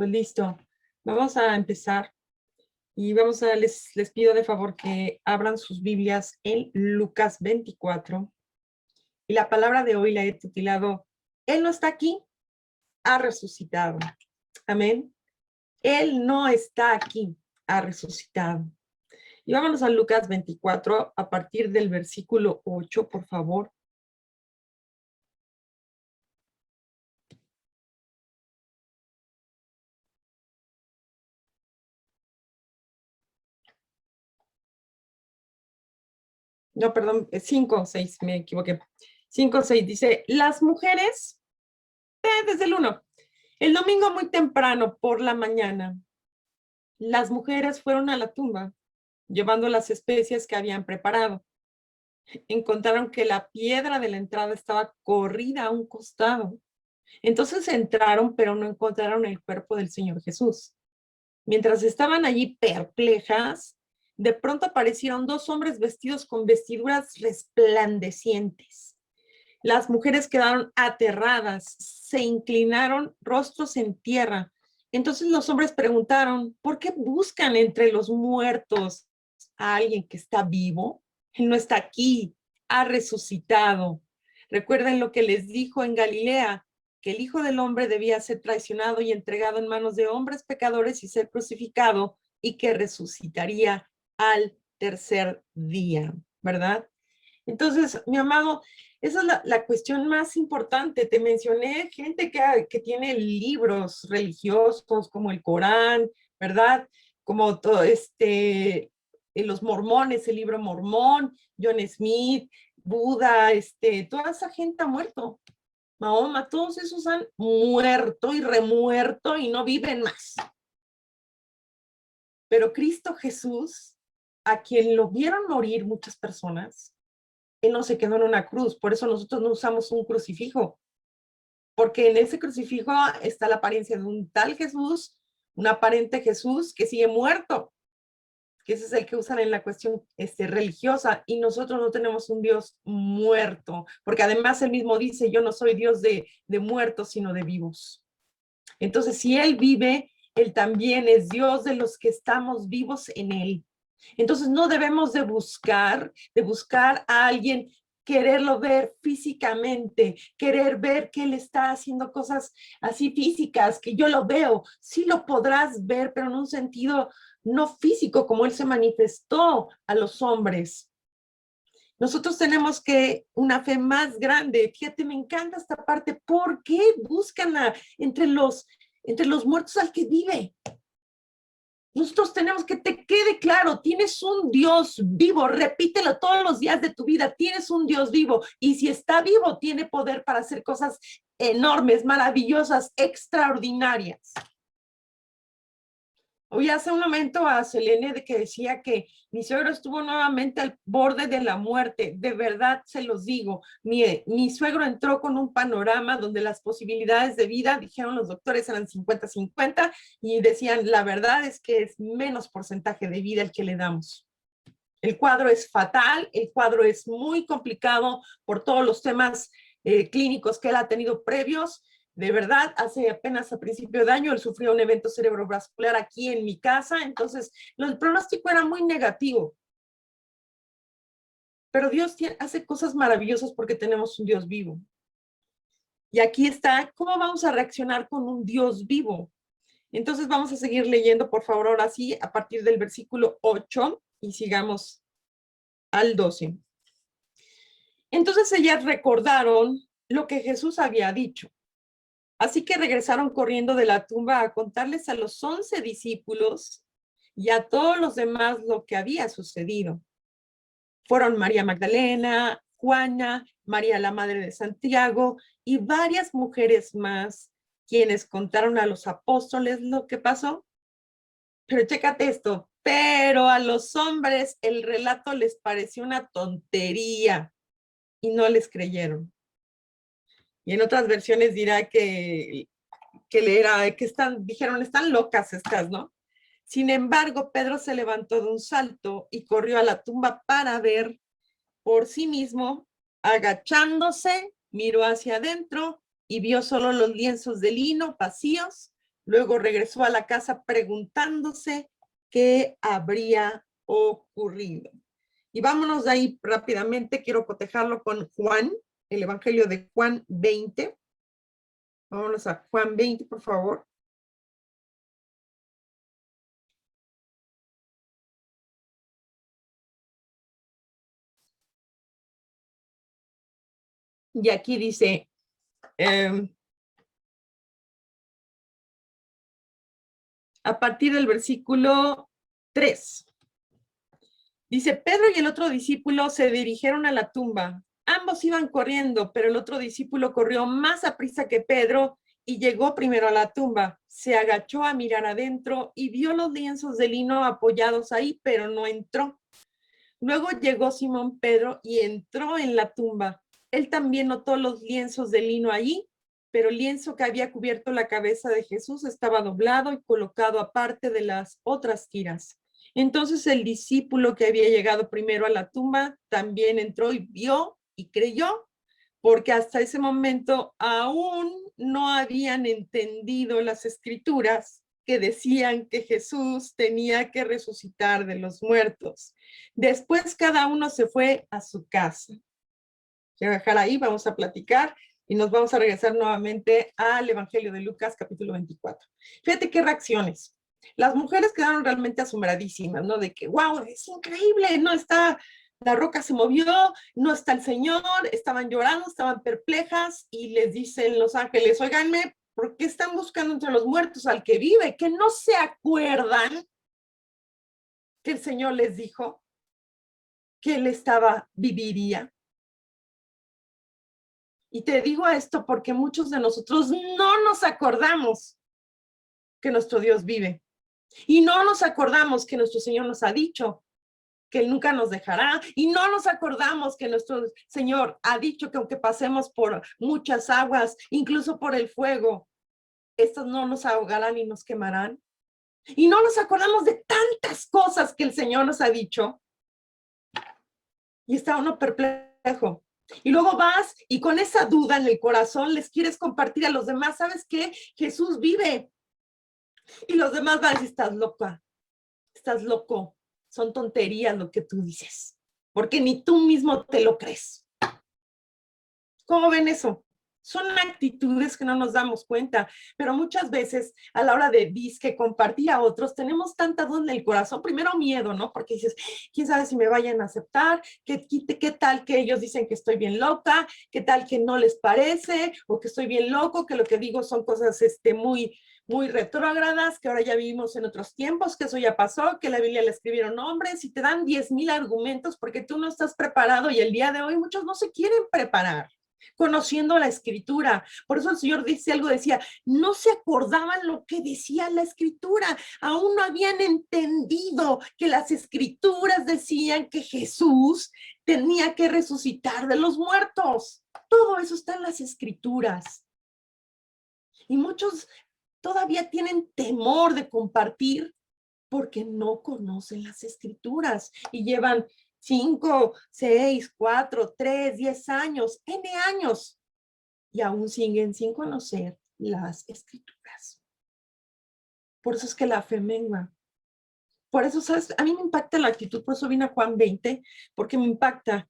Pues listo. Vamos a empezar y les pido de favor que abran sus Biblias en Lucas 24. Y la palabra de hoy la he titulado, Él no está aquí, ha resucitado. Amén. Él no está aquí, ha resucitado. Y vámonos a Lucas 24 a partir del versículo 8, por favor. No, perdón, 5 o 6, me equivoqué. 5 o 6 dice, las mujeres, desde el 1, el domingo muy temprano por la mañana, las mujeres fueron a la tumba llevando las especias que habían preparado. Encontraron que la piedra de la entrada estaba corrida a un costado. Entonces entraron, pero no encontraron el cuerpo del Señor Jesús. Mientras estaban allí perplejas, de pronto aparecieron dos hombres vestidos con vestiduras resplandecientes. Las mujeres quedaron aterradas, se inclinaron rostros en tierra. Entonces los hombres preguntaron, ¿por qué buscan entre los muertos a alguien que está vivo? Él no está aquí, ha resucitado. Recuerden lo que les dijo en Galilea, que el Hijo del Hombre debía ser traicionado y entregado en manos de hombres pecadores y ser crucificado, y que resucitaría al tercer día, ¿verdad? Entonces, mi amado, esa es la cuestión más importante. Te mencioné gente que tiene libros religiosos como el Corán, ¿verdad? Como todo los mormones, el libro mormón, John Smith, Buda, toda esa gente ha muerto. Mahoma, todos esos han muerto y remuerto y no viven más. Pero Cristo Jesús, a quien lo vieron morir muchas personas, Él no se quedó en una cruz. Por eso nosotros no usamos un crucifijo, porque en ese crucifijo está la apariencia de un tal Jesús, un aparente Jesús que sigue muerto, que ese es el que usan en la cuestión religiosa, y nosotros no tenemos un Dios muerto, porque además él mismo dice, yo no soy Dios de muertos, sino de vivos. Entonces, si Él vive, Él también es Dios de los que estamos vivos en Él. Entonces, no debemos de buscar a alguien, quererlo ver físicamente, querer ver que Él está haciendo cosas así físicas, que yo lo veo. Sí lo podrás ver, pero en un sentido no físico, como Él se manifestó a los hombres. Nosotros tenemos que una fe más grande. Fíjate, me encanta esta parte. ¿Por qué buscan entre los muertos al que vive? Nosotros tenemos que te quede claro, tienes un Dios vivo, repítelo todos los días de tu vida, tienes un Dios vivo, y si está vivo, tiene poder para hacer cosas enormes, maravillosas, extraordinarias. Oí hace un momento a Selene de que decía que mi suegro estuvo nuevamente al borde de la muerte. De verdad se los digo, mi suegro entró con un panorama donde las posibilidades de vida, dijeron los doctores, eran 50-50, y decían, la verdad es que es menos porcentaje de vida el que le damos. El cuadro es fatal, el cuadro es muy complicado por todos los temas clínicos que él ha tenido previos. De verdad, hace apenas a principio de año él sufrió un evento cerebrovascular aquí en mi casa, entonces el pronóstico era muy negativo. Pero Dios hace cosas maravillosas porque tenemos un Dios vivo. Y aquí está, ¿cómo vamos a reaccionar con un Dios vivo? Entonces vamos a seguir leyendo, por favor, ahora sí, a partir del versículo 8 y sigamos al 12. Entonces ellas recordaron lo que Jesús había dicho. Así que regresaron corriendo de la tumba a contarles a los 11 discípulos y a todos los demás lo que había sucedido. Fueron María Magdalena, Juana, María la madre de Santiago y varias mujeres más, quienes contaron a los apóstoles lo que pasó. Pero chécate esto, pero a los hombres el relato les pareció una tontería y no les creyeron. Y en otras versiones dirá que dijeron, están locas estas, ¿no? Sin embargo, Pedro se levantó de un salto y corrió a la tumba para ver por sí mismo. Agachándose, miró hacia adentro y vio solo los lienzos de lino vacíos, Luego regresó a la casa preguntándose qué habría ocurrido. Y vámonos de ahí rápidamente, quiero cotejarlo con Juan, el Evangelio de Juan 20. Vámonos a Juan 20, por favor. Y aquí dice, a partir del versículo 3. Dice, Pedro y el otro discípulo se dirigieron a la tumba. Ambos iban corriendo, pero el otro discípulo corrió más aprisa que Pedro y llegó primero a la tumba. Se agachó a mirar adentro y vio los lienzos de lino apoyados ahí, pero no entró. Luego llegó Simón Pedro y entró en la tumba. Él también notó los lienzos de lino allí, pero el lienzo que había cubierto la cabeza de Jesús estaba doblado y colocado aparte de las otras tiras. Entonces el discípulo que había llegado primero a la tumba también entró y vio y creyó, porque hasta ese momento aún no habían entendido las escrituras que decían que Jesús tenía que resucitar de los muertos. Después cada uno se fue a su casa. Quiero dejar ahí, vamos a platicar y nos vamos a regresar nuevamente al Evangelio de Lucas, capítulo 24. Fíjate qué reacciones. Las mujeres quedaron realmente asombradísimas, ¿no? De que, wow, es increíble, no está, la roca se movió, no está el Señor, estaban llorando, estaban perplejas y les dicen los ángeles, óiganme, ¿por qué están buscando entre los muertos al que vive? Que no se acuerdan que el Señor les dijo que él viviría. Y te digo esto porque muchos de nosotros no nos acordamos que nuestro Dios vive. Y no nos acordamos que nuestro Señor nos ha dicho que Él nunca nos dejará. Y no nos acordamos que nuestro Señor ha dicho que aunque pasemos por muchas aguas, incluso por el fuego, estas no nos ahogarán y nos quemarán. Y no nos acordamos de tantas cosas que el Señor nos ha dicho. Y está uno perplejo. Y luego vas y con esa duda en el corazón les quieres compartir a los demás, ¿sabes qué? Jesús vive. Y los demás van a decir, estás loca, estás loco, son tonterías lo que tú dices, porque ni tú mismo te lo crees. ¿Cómo ven eso? Son actitudes que no nos damos cuenta, pero muchas veces a la hora de disque compartir a otros, tenemos tanta duda en el corazón, primero miedo, ¿no? Porque dices, quién sabe si me vayan a aceptar, qué tal que ellos dicen que estoy bien loca, qué tal que no les parece, o que estoy bien loco, que lo que digo son cosas muy retrógradas, que ahora ya vivimos en otros tiempos, que eso ya pasó, que la Biblia le escribieron hombres, y te dan 10,000 argumentos porque tú no estás preparado, y el día de hoy muchos no se quieren preparar conociendo la escritura. Por eso el Señor dice algo, decía, no se acordaban lo que decía la escritura, aún no habían entendido que las escrituras decían que Jesús tenía que resucitar de los muertos. Todo eso está en las escrituras. Y muchos todavía tienen temor de compartir porque no conocen las escrituras y llevan 5, 6, 4, 3, 10 años, N años, y aún siguen sin conocer las escrituras. Por eso es que la fe mengua. Por eso, ¿sabes? A mí me impacta la actitud, por eso vine a Juan 20, porque me impacta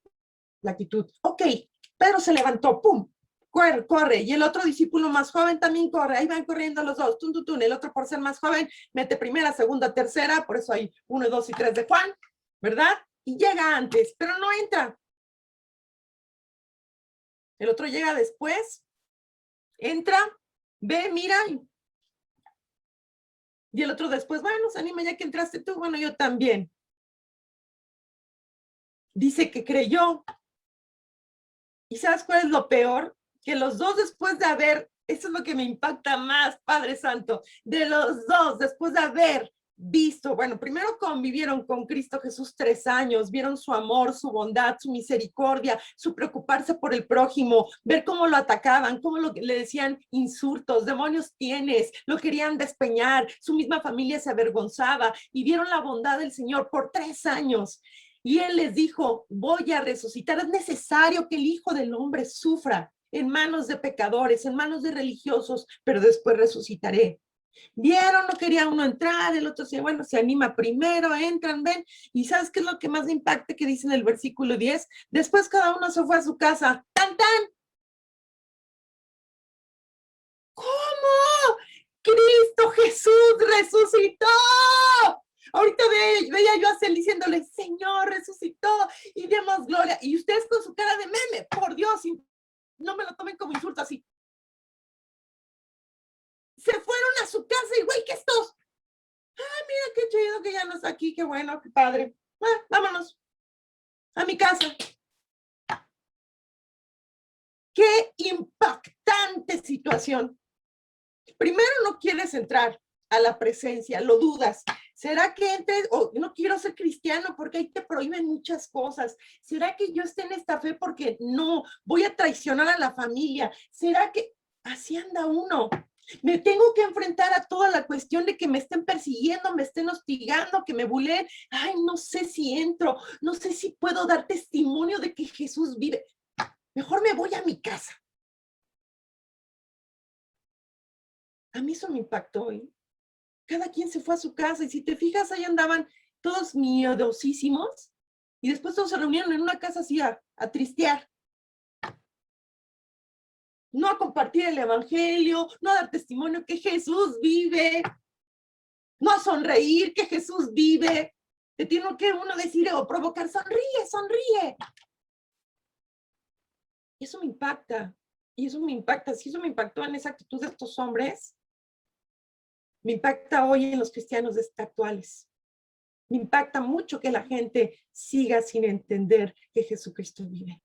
la actitud. Ok, Pedro se levantó, ¡pum! Corre, corre. Y el otro discípulo más joven también corre. Ahí van corriendo los dos. Tun, tun, tun. El otro, por ser más joven, mete primera, segunda, tercera. Por eso hay 1, 2 y 3 de Juan, ¿verdad? Y llega antes, pero no entra. El otro llega después, entra, ve, mira. Y el otro después, bueno, se anima ya que entraste tú. Bueno, yo también. Dice que creyó. ¿Y sabes cuál es lo peor? Que los dos después de haber, eso es lo que me impacta más, Padre Santo, de los dos después de haber visto, bueno, primero convivieron con Cristo Jesús 3 años, vieron su amor, su bondad, su misericordia, su preocuparse por el prójimo, ver cómo lo atacaban, cómo le decían insultos, demonios tienes, lo querían despeñar, su misma familia se avergonzaba y vieron la bondad del Señor por 3 años. Y él les dijo, voy a resucitar, es necesario que el Hijo del Hombre sufra en manos de pecadores, en manos de religiosos, pero después resucitaré. Vieron, no quería uno entrar, el otro decía, bueno, se anima primero, entran, ven. ¿Y sabes qué es lo que más me impacta que dice en el versículo 10? Después cada uno se fue a su casa. ¡Tan, tan! ¿Cómo? Cristo Jesús resucitó. Ahorita veía yo a Cel diciéndole, Señor resucitó y demos gloria. Y ustedes con su cara de meme, por Dios, no me lo tomen como insulto así. Se fueron a su casa y güey, ¿qué estos? Ah, mira qué chido que ya no está aquí, qué bueno, qué padre. Vámonos a mi casa. Qué impactante situación. Primero no quieres entrar a la presencia, lo dudas. ¿Será que entres o no quiero ser cristiano porque ahí te prohíben muchas cosas? ¿Será que yo esté en esta fe porque no voy a traicionar a la familia? ¿Será que así anda uno? Me tengo que enfrentar a toda la cuestión de que me estén persiguiendo, me estén hostigando, que me buleen. Ay, no sé si entro, no sé si puedo dar testimonio de que Jesús vive. Mejor me voy a mi casa. A mí eso me impactó, ¿eh? Cada quien se fue a su casa y si te fijas, ahí andaban todos miedosísimos y después todos se reunieron en una casa así a tristear. No a compartir el evangelio, no a dar testimonio que Jesús vive, no a sonreír que Jesús vive. Te tiene que uno decir o provocar, sonríe, sonríe. Y eso me impacta. Y eso me impacta. Si eso me impactó en esa actitud de estos hombres, me impacta hoy en los cristianos actuales. Me impacta mucho que la gente siga sin entender que Jesucristo vive.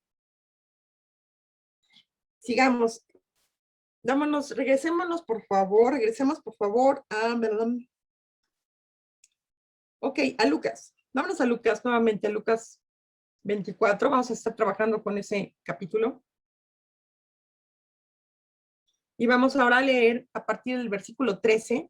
Sigamos. Regresemos por favor a, perdón. Ok, a Lucas. Vámonos a Lucas nuevamente, a Lucas 24. Vamos a estar trabajando con ese capítulo. Y vamos ahora a leer a partir del versículo 13.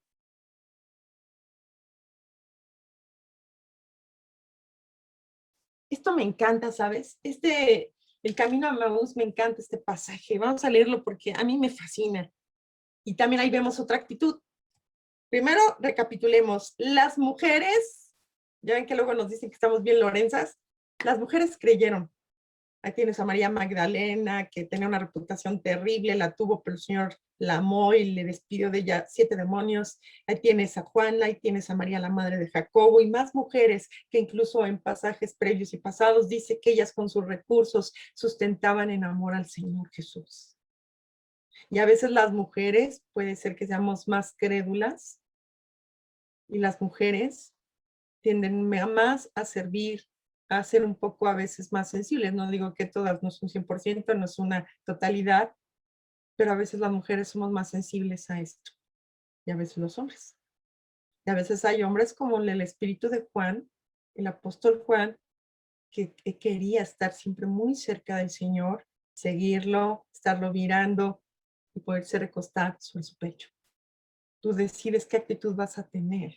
Esto me encanta, ¿sabes? El camino a Maús, me encanta este pasaje. Vamos a leerlo porque a mí me fascina. Y también ahí vemos otra actitud. Primero, recapitulemos. Las mujeres, ya ven que luego nos dicen que estamos bien lorenzas, las mujeres creyeron. Ahí tienes a María Magdalena, que tenía una reputación terrible, la tuvo, pero el Señor la amó y le despidió de ella 7 demonios. Ahí tienes a Juana, ahí tienes a María, la madre de Jacobo, y más mujeres que incluso en pasajes previos y pasados dice que ellas con sus recursos sustentaban en amor al Señor Jesús. Y a veces las mujeres puede ser que seamos más crédulas y las mujeres tienden más a servir, a ser un poco a veces más sensibles. No digo que todas, no es un 100%, no es una totalidad, pero a veces las mujeres somos más sensibles a esto y a veces los hombres. Y a veces hay hombres como el espíritu de Juan, el apóstol Juan, que quería estar siempre muy cerca del Señor, seguirlo, estarlo mirando y poderse recostar sobre su pecho. Tú decides qué actitud vas a tener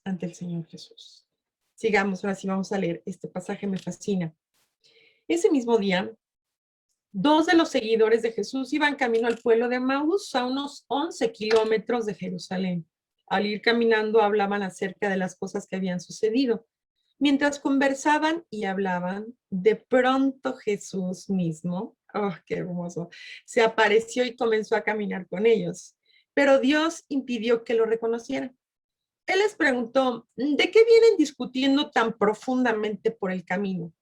ante el Señor Jesús. Sigamos, ahora sí vamos a leer. Este pasaje me fascina. Ese mismo día, 2 de los seguidores de Jesús iban camino al pueblo de Emaús, a unos 11 kilómetros de Jerusalén. Al ir caminando hablaban acerca de las cosas que habían sucedido. Mientras conversaban y hablaban, de pronto Jesús mismo, oh, qué hermoso, se apareció y comenzó a caminar con ellos. Pero Dios impidió que lo reconocieran. Él les preguntó, ¿de qué vienen discutiendo tan profundamente por el camino?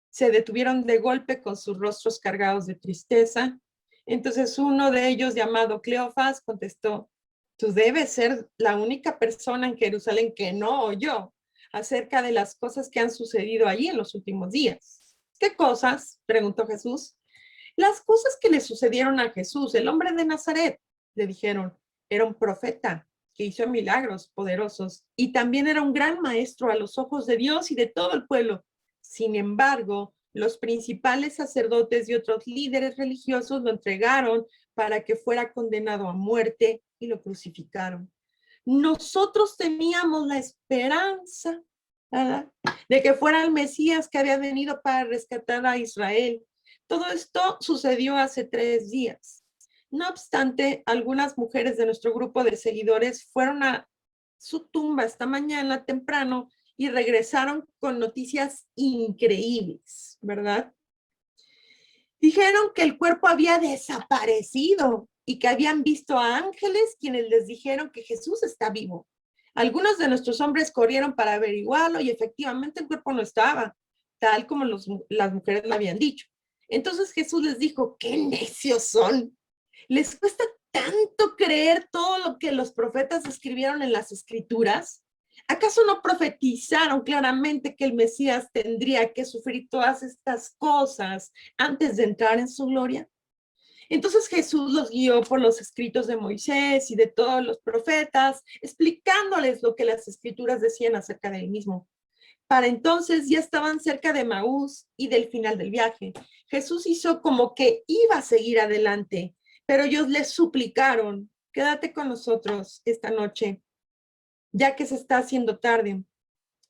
Se detuvieron de golpe con sus rostros cargados de tristeza. Entonces uno de ellos, llamado Cleofas, contestó, tú debes ser la única persona en Jerusalén que no oyó acerca de las cosas que han sucedido allí en los últimos días. ¿Qué cosas? Preguntó Jesús. Las cosas que le sucedieron a Jesús, el hombre de Nazaret, le dijeron, era un profeta que hizo milagros poderosos y también era un gran maestro a los ojos de Dios y de todo el pueblo. Sin embargo, los principales sacerdotes y otros líderes religiosos lo entregaron para que fuera condenado a muerte y lo crucificaron. Nosotros teníamos la esperanza, ¿verdad?, de que fuera el Mesías que había venido para rescatar a Israel. Todo esto sucedió hace 3 días. No obstante, algunas mujeres de nuestro grupo de seguidores fueron a su tumba esta mañana temprano y regresaron con noticias increíbles, ¿verdad? Dijeron que el cuerpo había desaparecido y que habían visto a ángeles quienes les dijeron que Jesús está vivo. Algunos de nuestros hombres corrieron para averiguarlo y efectivamente el cuerpo no estaba, tal como las mujeres lo habían dicho. Entonces Jesús les dijo, qué necios son. ¿Les cuesta tanto creer todo lo que los profetas escribieron en las escrituras? ¿Acaso no profetizaron claramente que el Mesías tendría que sufrir todas estas cosas antes de entrar en su gloria? Entonces Jesús los guió por los escritos de Moisés y de todos los profetas, explicándoles lo que las escrituras decían acerca de él mismo. Para entonces ya estaban cerca de Maús y del final del viaje. Jesús hizo como que iba a seguir adelante, pero ellos le suplicaron, quédate con nosotros esta noche, ya que se está haciendo tarde.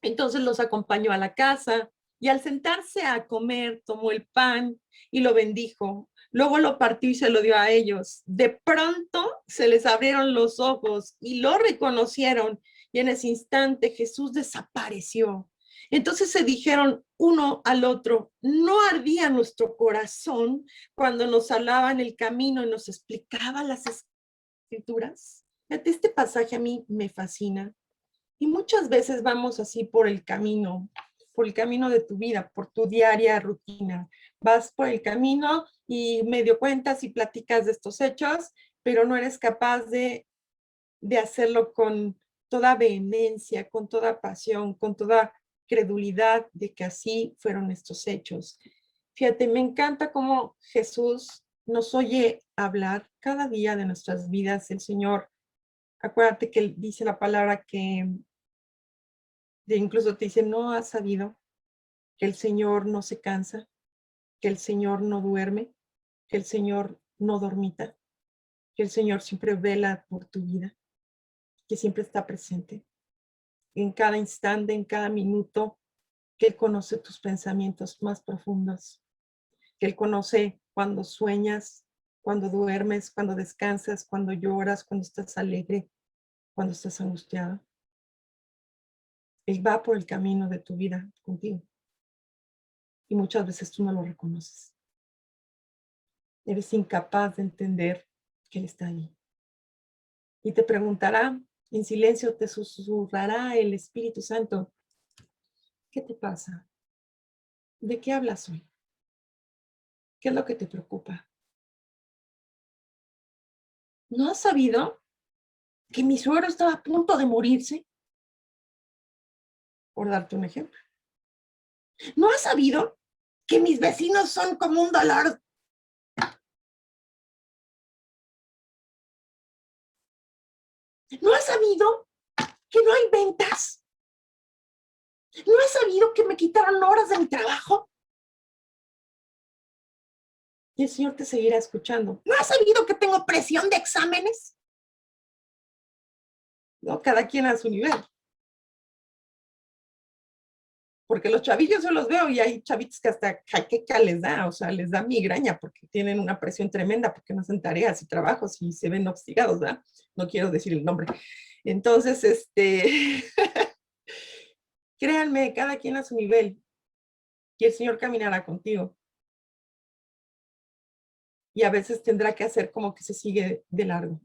Entonces los acompañó a la casa y al sentarse a comer, tomó el pan y lo bendijo. Luego lo partió y se lo dio a ellos. De pronto se les abrieron los ojos y lo reconocieron y en ese instante Jesús desapareció. Entonces se dijeron uno al otro, ¿no ardía nuestro corazón cuando nos hablaba en el camino y nos explicaba las escrituras? Este pasaje a mí me fascina. Y muchas veces vamos así por el camino de tu vida, por tu diaria rutina. Vas por el camino y medio cuentas y platicas de estos hechos, pero no eres capaz de hacerlo con toda vehemencia, con toda pasión, con toda credulidad de que así fueron estos hechos. Fíjate, me encanta cómo Jesús nos oye hablar cada día de nuestras vidas. El Señor, acuérdate que él dice la palabra que incluso te dice, ¿no has sabido que el Señor no se cansa, que el Señor no duerme, que el Señor no dormita, que el Señor siempre vela por tu vida, que siempre está presente en cada instante, en cada minuto, que Él conoce tus pensamientos más profundos, que Él conoce cuando sueñas, cuando duermes, cuando descansas, cuando lloras, cuando estás alegre, cuando estás angustiado? Él va por el camino de tu vida contigo y muchas veces tú no lo reconoces. Eres incapaz de entender que Él está ahí. Y te preguntará, en silencio te susurrará el Espíritu Santo, ¿qué te pasa? ¿De qué hablas hoy? ¿Qué es lo que te preocupa? ¿No has sabido que mi suegro estaba a punto de morirse? Por darte un ejemplo. ¿No has sabido que mis vecinos son como un dolor? ¿No has sabido que no hay ventas? ¿No has sabido que me quitaron horas de mi trabajo? Y el Señor te seguirá escuchando. ¿No has sabido que tengo presión de exámenes? No, cada quien a su nivel. Porque los chavillos yo los veo y hay chavitos que hasta jaqueca les da, o sea, les da migraña porque tienen una presión tremenda, porque no hacen tareas y trabajos y se ven hostigados, ¿verdad? No quiero decir el nombre. Entonces, créanme, cada quien a su nivel y el Señor caminará contigo. Y a veces tendrá que hacer como que se sigue de largo,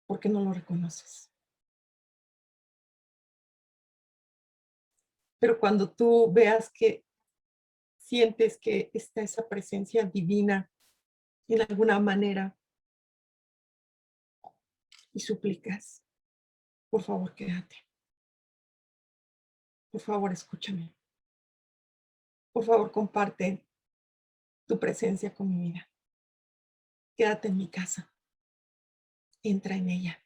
porque no lo reconoces. Pero cuando tú veas que sientes que está esa presencia divina en alguna manera y suplicas, por favor, quédate. Por favor, escúchame. Por favor, comparte tu presencia con mi vida. Quédate en mi casa. Entra en ella.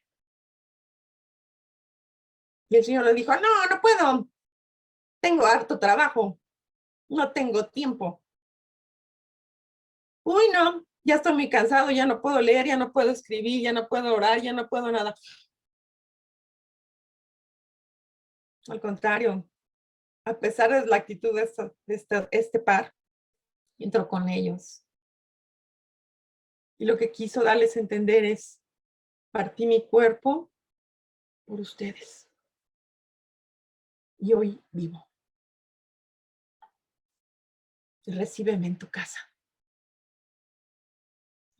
Y el Señor le dijo, no, no puedo. Tengo harto trabajo. No tengo tiempo. Uy, no, ya estoy muy cansado, ya no puedo leer, ya no puedo escribir, ya no puedo orar, ya no puedo nada. Al contrario, a pesar de la actitud de este par, entró con ellos. Y lo que quiso darles a entender es, partí mi cuerpo por ustedes. Y hoy vivo. Recíbeme en tu casa.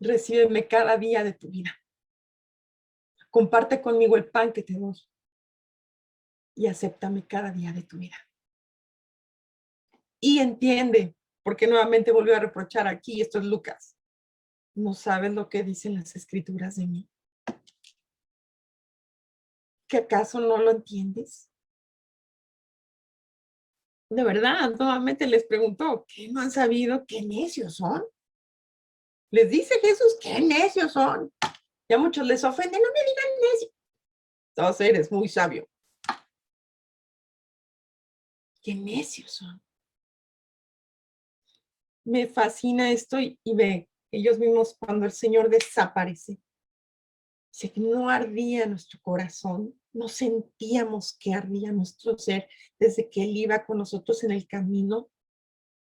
Recíbeme cada día de tu vida. Comparte conmigo el pan que te doy. Y acéptame cada día de tu vida. Y entiende, porque nuevamente volvió a reprochar aquí, esto es Lucas. ¿No sabes lo que dicen las escrituras de mí? ¿Que acaso no lo entiendes? De verdad, nuevamente les preguntó, ¿qué no han sabido? ¿Qué necios son? Les dice Jesús, ¿qué necios son? Ya muchos les ofenden, no me digan necio. Entonces eres muy sabio. ¿Qué necios son? Me fascina esto y ve, ellos mismos cuando el Señor desaparece, dice que no ardía nuestro corazón, no sentíamos que ardía nuestro ser desde que Él iba con nosotros en el camino.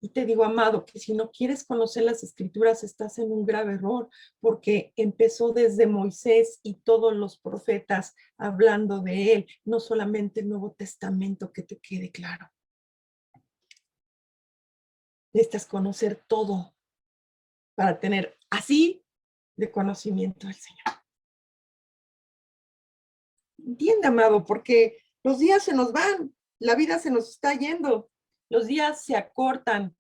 Y te digo, amado, que si no quieres conocer las escrituras, estás en un grave error, porque empezó desde Moisés y todos los profetas hablando de Él, no solamente el Nuevo Testamento, que te quede claro. Necesitas conocer todo para tener así de conocimiento del Señor. Entiende, amado, porque los días se nos van, la vida se nos está yendo, los días se acortan.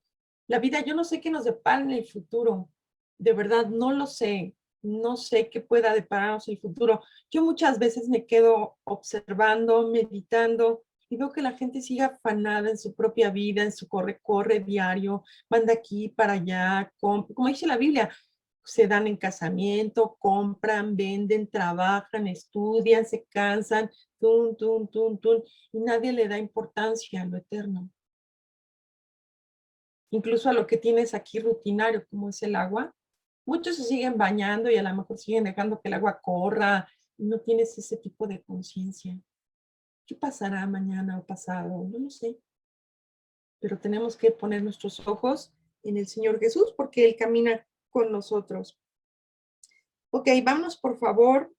La vida, yo no sé qué nos depara en el futuro. De verdad, no lo sé. No sé qué pueda depararnos el futuro. Yo muchas veces me quedo observando, meditando y veo que la gente sigue afanada en su propia vida, en su corre diario, manda aquí para allá, como dice la Biblia, se dan en casamiento, compran, venden, trabajan, estudian, se cansan, y nadie le da importancia a lo eterno. Incluso a lo que tienes aquí rutinario, como es el agua. Muchos se siguen bañando y a lo mejor siguen dejando que el agua corra y no tienes ese tipo de conciencia. ¿Qué pasará mañana o pasado? No lo sé. Pero tenemos que poner nuestros ojos en el Señor Jesús porque Él camina con nosotros. Ok, vamos por favor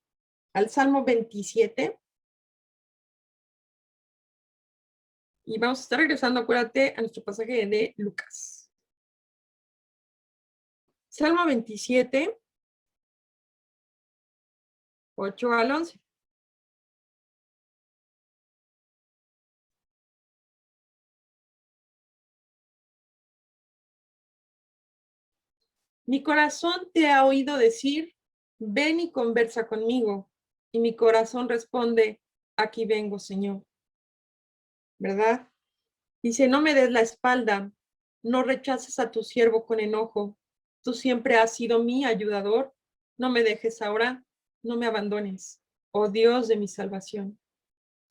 al Salmo 27. Y vamos a estar regresando, acuérdate, a nuestro pasaje de Lucas. Salmo 27, 8 al 11. Mi corazón te ha oído decir, ven y conversa conmigo. Y mi corazón responde, aquí vengo, Señor. ¿Verdad? Dice, no me des la espalda, no rechaces a tu siervo con enojo. Tú siempre has sido mi ayudador. No me dejes ahora, no me abandones, oh Dios de mi salvación.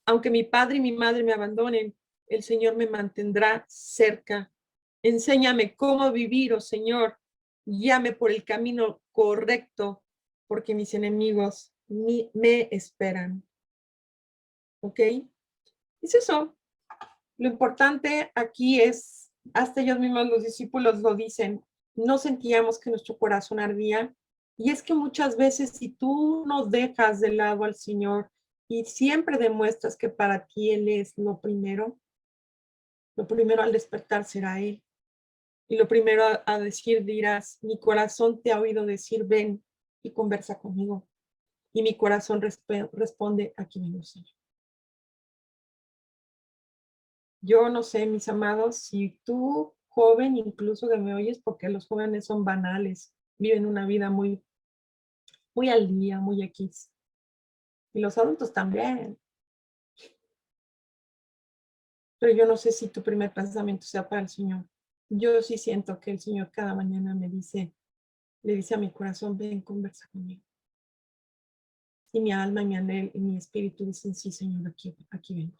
Aunque mi padre y mi madre me abandonen, el Señor me mantendrá cerca. Enséñame cómo vivir, oh Señor. Guíame por el camino correcto, porque mis enemigos me esperan. ¿Ok? Es eso. Lo importante aquí es, hasta ellos mismos los discípulos lo dicen, no sentíamos que nuestro corazón ardía. Y es que muchas veces si tú no dejas de lado al Señor y siempre demuestras que para ti Él es lo primero al despertar será Él. Y lo primero a decir dirás, mi corazón te ha oído decir, ven y conversa conmigo. Y mi corazón responde, aquí vengo, Señor. Yo no sé, mis amados, si tú, joven, incluso que me oyes, porque los jóvenes son banales, viven una vida muy, muy al día, muy X. Y los adultos también. Pero yo no sé si tu primer pensamiento sea para el Señor. Yo sí siento que el Señor cada mañana me dice, le dice a mi corazón, ven, conversa conmigo. Y mi alma y mi anhelo y mi espíritu dicen, sí, Señor, aquí vengo.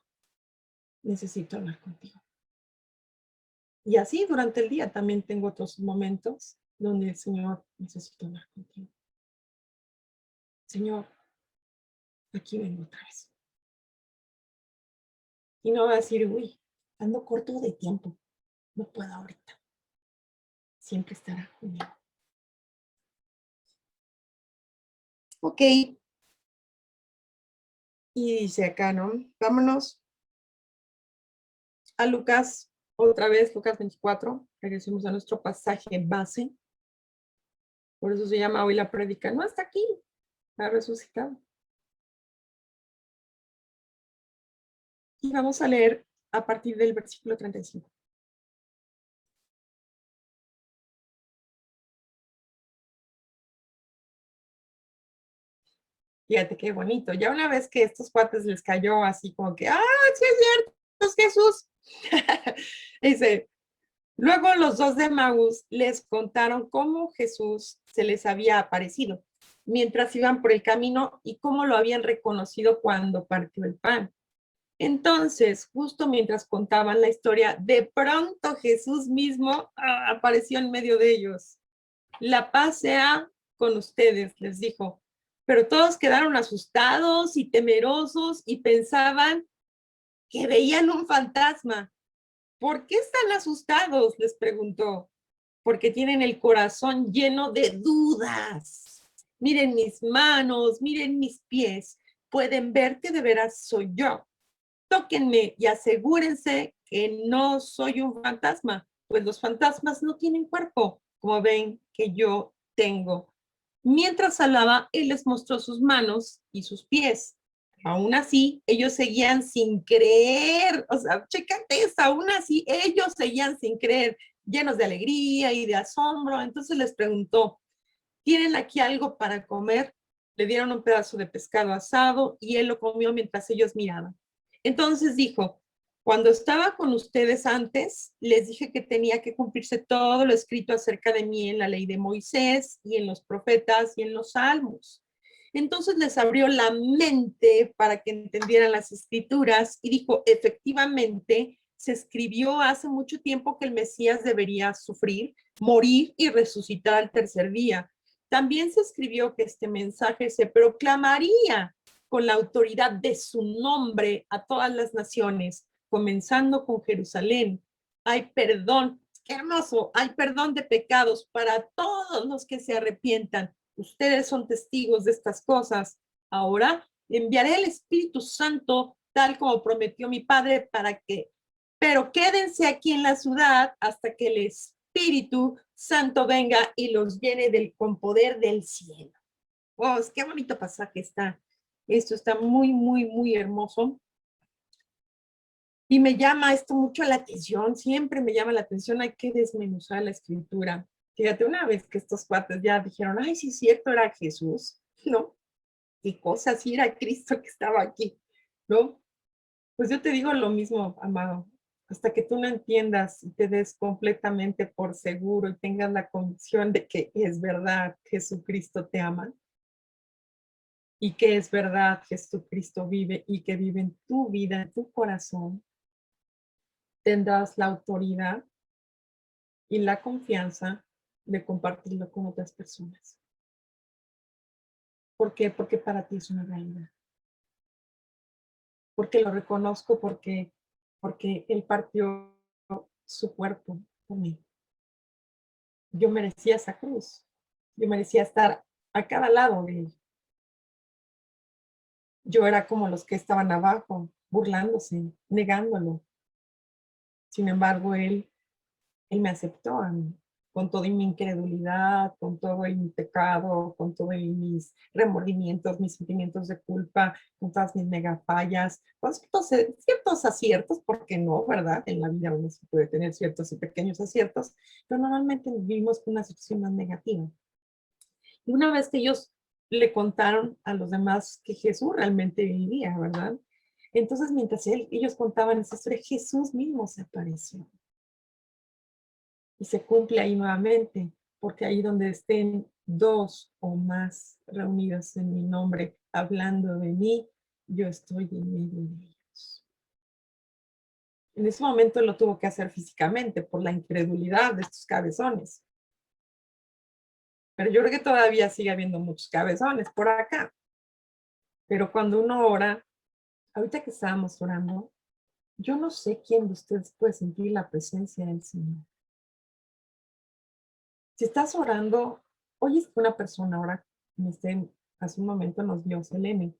Necesito hablar contigo. Y así durante el día también tengo otros momentos donde el Señor necesita hablar contigo. Señor, aquí vengo otra vez. Y no va a decir, uy, ando corto de tiempo, no puedo ahorita. Siempre estará conmigo. Ok. Y dice acá, ¿no? Vámonos a Lucas, otra vez, Lucas 24. Regresemos a nuestro pasaje base. Por eso se llama hoy la prédica. No está aquí, ha resucitado. Y vamos a leer a partir del versículo 35. Fíjate qué bonito. Ya una vez que estos cuates les cayó así como que, ¡ah, sí es cierto, es Jesús! Dice, luego los dos de Maús les contaron cómo Jesús se les había aparecido mientras iban por el camino y cómo lo habían reconocido cuando partió el pan. Entonces, justo mientras contaban la historia, de pronto Jesús mismo apareció en medio de ellos. La paz sea con ustedes, les dijo. Pero todos quedaron asustados y temerosos y pensaban que veían un fantasma. ¿Por qué están asustados?, les preguntó. Porque tienen el corazón lleno de dudas. Miren mis manos, miren mis pies. Pueden ver que de veras soy yo. Tóquenme y asegúrense que no soy un fantasma, pues los fantasmas no tienen cuerpo, como ven que yo tengo. Mientras hablaba, él les mostró sus manos y sus pies. Aún así, ellos seguían sin creer. O sea, chécate eso, aún así, ellos seguían sin creer, llenos de alegría y de asombro. Entonces les preguntó, ¿tienen aquí algo para comer? Le dieron un pedazo de pescado asado y él lo comió mientras ellos miraban. Entonces dijo, cuando estaba con ustedes antes, les dije que tenía que cumplirse todo lo escrito acerca de mí en la ley de Moisés y en los profetas y en los salmos. Entonces les abrió la mente para que entendieran las escrituras y dijo, efectivamente, se escribió hace mucho tiempo que el Mesías debería sufrir, morir y resucitar al tercer día. También se escribió que este mensaje se proclamaría con la autoridad de su nombre a todas las naciones, comenzando con Jerusalén. Hay perdón, qué hermoso, hay perdón de pecados para todos los que se arrepientan. Ustedes son testigos de estas cosas. Ahora enviaré el Espíritu Santo tal como prometió mi Padre pero quédense aquí en la ciudad hasta que el Espíritu Santo venga y los llene con poder del cielo. ¡Wow! ¡Qué bonito pasaje está! Esto está muy, muy, muy hermoso. Y me llama esto mucho la atención, siempre me llama la atención, hay que desmenuzar la escritura. Fíjate, una vez que estos cuates ya dijeron, ay, sí es cierto, era Jesús, ¿no? Qué cosa, sí era Cristo que estaba aquí, ¿no? Pues yo te digo lo mismo, amado, hasta que tú no entiendas y te des completamente por seguro y tengas la convicción de que es verdad, Jesucristo te ama, y que es verdad, Jesucristo vive y que vive en tu vida, en tu corazón, tendrás la autoridad y la confianza de compartirlo con otras personas. ¿Por qué? Porque para ti es una realidad. Porque lo reconozco, porque Él partió su cuerpo por mí. Yo merecía esa cruz. Yo merecía estar a cada lado de Él. Yo era como los que estaban abajo, burlándose, negándolo. Sin embargo, Él me aceptó a mí, con toda mi incredulidad, con todo mi pecado, con todos mis remordimientos, mis sentimientos de culpa, con todas mis mega fallas, con ciertos aciertos, porque no, ¿verdad? En la vida uno se puede tener ciertos y pequeños aciertos, pero normalmente vivimos con una situación más negativa. Y una vez que ellos le contaron a los demás que Jesús realmente vivía, ¿verdad? Entonces, mientras ellos contaban esa historia, Jesús mismo se apareció. Y se cumple ahí nuevamente, porque ahí donde estén dos o más reunidos en mi nombre, hablando de mí, yo estoy en medio de ellos. En ese momento lo tuvo que hacer físicamente por la incredulidad de estos cabezones. Pero yo creo que todavía sigue habiendo muchos cabezones por acá. Pero cuando uno ora, ahorita que estábamos orando, yo no sé quién de ustedes puede sentir la presencia del Señor. Si estás orando, oyes que una persona ora, me esté hace un momento nos vio Selene.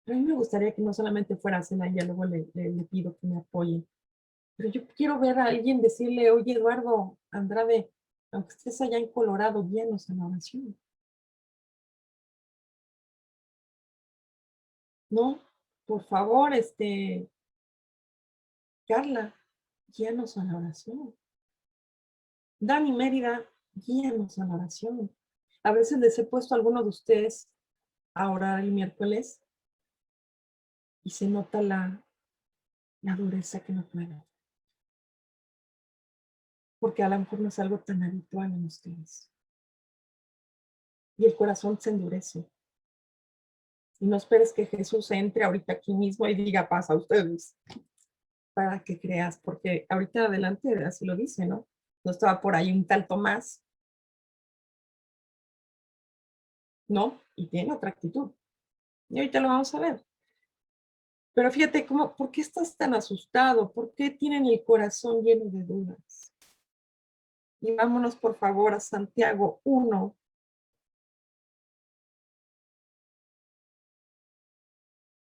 Pero a mí me gustaría que no solamente fuera Celaya, luego le pido que me apoye. Pero yo quiero ver a alguien decirle, oye, Eduardo Andrade, aunque estés allá en Colorado, guíanos en la oración. No, por favor, Carla, guíanos a la oración. Dani Mérida, guíanos a la oración. A veces les he puesto a algunos de ustedes a orar el miércoles y se nota la dureza que no pueden. Porque a lo mejor no es algo tan habitual en ustedes. Y el corazón se endurece. Y no esperes que Jesús entre ahorita aquí mismo y diga paz a ustedes para que creas, porque ahorita adelante así lo dice, ¿no? No estaba por ahí un tal Tomás, ¿no? Y tiene otra actitud. Y ahorita lo vamos a ver. Pero fíjate, ¿por qué estás tan asustado? ¿Por qué tienen el corazón lleno de dudas? Y vámonos por favor a Santiago 1.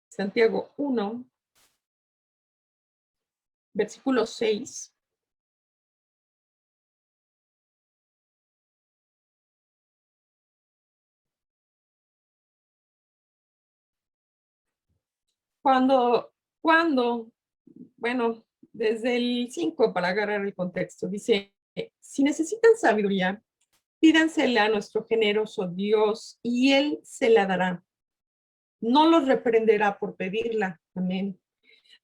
Santiago 1, versículo 6. Cuando, bueno, desde el 5 para agarrar el contexto, dice, si necesitan sabiduría, pídansela a nuestro generoso Dios y Él se la dará. No los reprenderá por pedirla. Amén.